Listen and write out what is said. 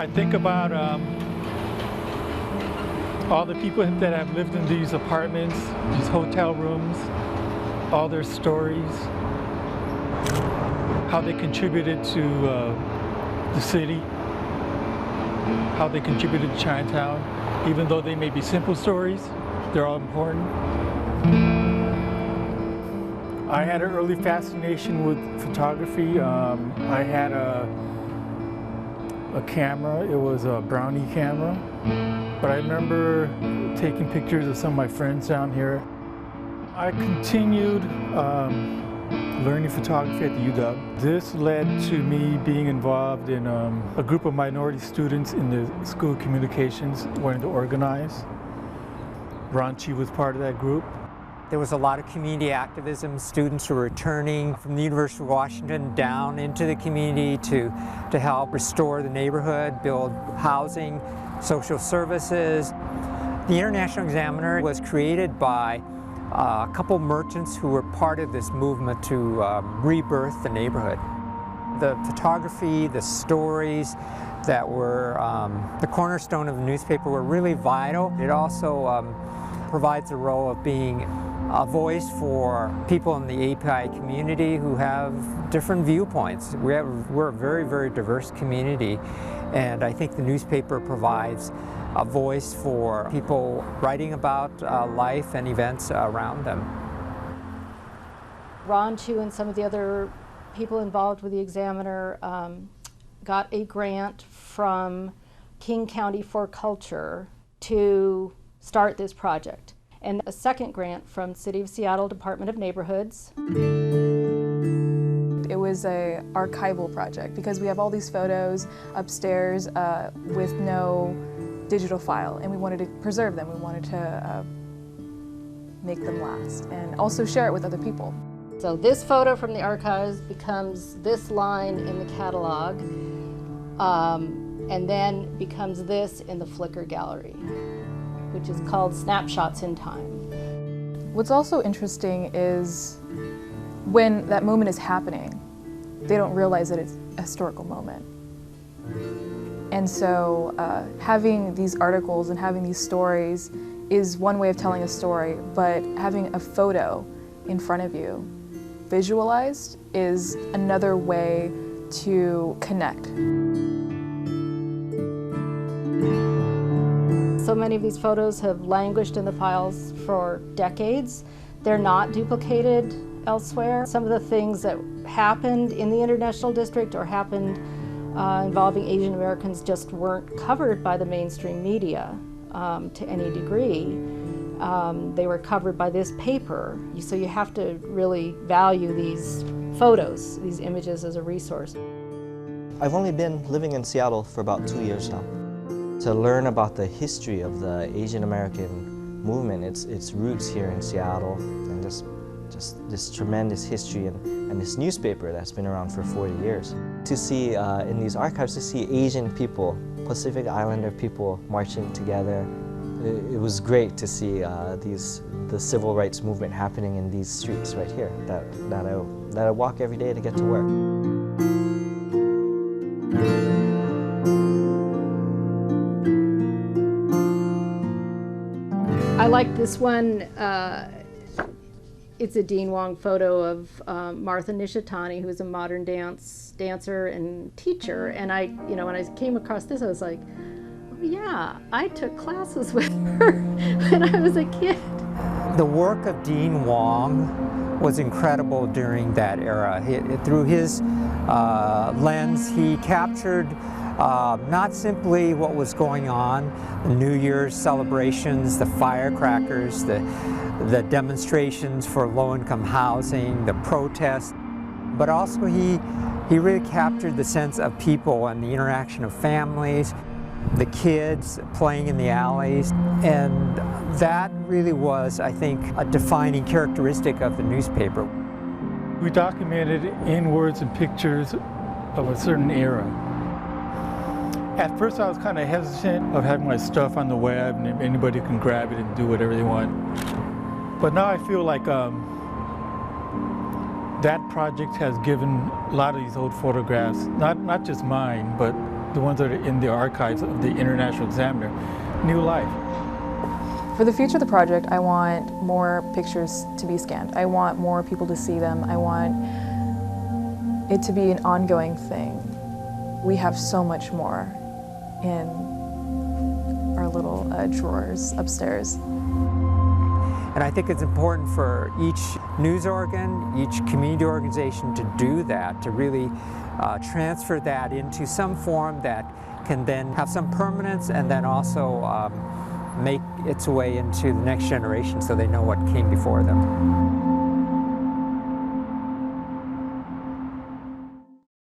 I think about all the people that have lived in these apartments, these hotel rooms, all their stories, how they contributed to the city, how they contributed to Chinatown. Even though they may be simple stories, they're all important. I had an early fascination with photography. I had a camera. It was a Brownie camera. But I remember taking pictures of some of my friends down here. I continued learning photography at the UW. This led to me being involved in a group of minority students in the School of Communications wanting to organize. Shannon Gee was part of that group. There was a lot of community activism, students who were returning from the University of Washington down into the community to help restore the neighborhood, build housing, social services. The International Examiner was created by a couple merchants who were part of this movement to rebirth the neighborhood. The photography, the stories that were the cornerstone of the newspaper were really vital. It also provides the role of being a voice for people in the API community who have different viewpoints. We're a very, very diverse community, and I think the newspaper provides a voice for people writing about life and events around them. Ron Chu and some of the other people involved with the Examiner got a grant from King County for Culture to start this project, and a second grant from City of Seattle Department of Neighborhoods. It was an archival project because we have all these photos upstairs with no digital file, and we wanted to preserve them. We wanted to make them last and also share it with other people. So this photo from the archives becomes this line in the catalog, and then becomes this in the Flickr gallery, which is called Snapshots in Time. What's also interesting is when that moment is happening, they don't realize that it's a historical moment. And so having these articles and having these stories is one way of telling a story, but having a photo in front of you visualized is another way to connect. So many of these photos have languished in the files for decades. They're not duplicated elsewhere. Some of the things that happened in the International District or happened involving Asian Americans just weren't covered by the mainstream media to any degree. They were covered by this paper. So you have to really value these photos, these images as a resource. I've only been living in Seattle for about 2 years now. To learn about the history of the Asian American movement, its roots here in Seattle, and just this tremendous history and this newspaper that's been around for 40 years. To see in these archives, to see Asian people, Pacific Islander people marching together, it was great to see the civil rights movement happening in these streets right here that I walk every day to get to work. I like this one. It's a Dean Wong photo of Martha Nishitani, who is a modern dancer and teacher. And when I came across this, I was like, oh yeah, I took classes with her when I was a kid. The work of Dean Wong was incredible during that era. Through his lens, he captured not simply what was going on, the New Year's celebrations, the firecrackers, the demonstrations for low-income housing, the protests, but also he really captured the sense of people and the interaction of families, the kids playing in the alleys, and that really was, I think, a defining characteristic of the newspaper. We documented in words and pictures of a certain era. At first I was kind of hesitant of having my stuff on the web and anybody can grab it and do whatever they want. But now I feel like that project has given a lot of these old photographs, not just mine, but the ones that are in the archives of the International Examiner, new life. For the future of the project, I want more pictures to be scanned. I want more people to see them. I want it to be an ongoing thing. We have so much more in our little drawers upstairs. And I think it's important for each news organ, each community organization to do that, to really transfer that into some form that can then have some permanence and then also make its way into the next generation so they know what came before them.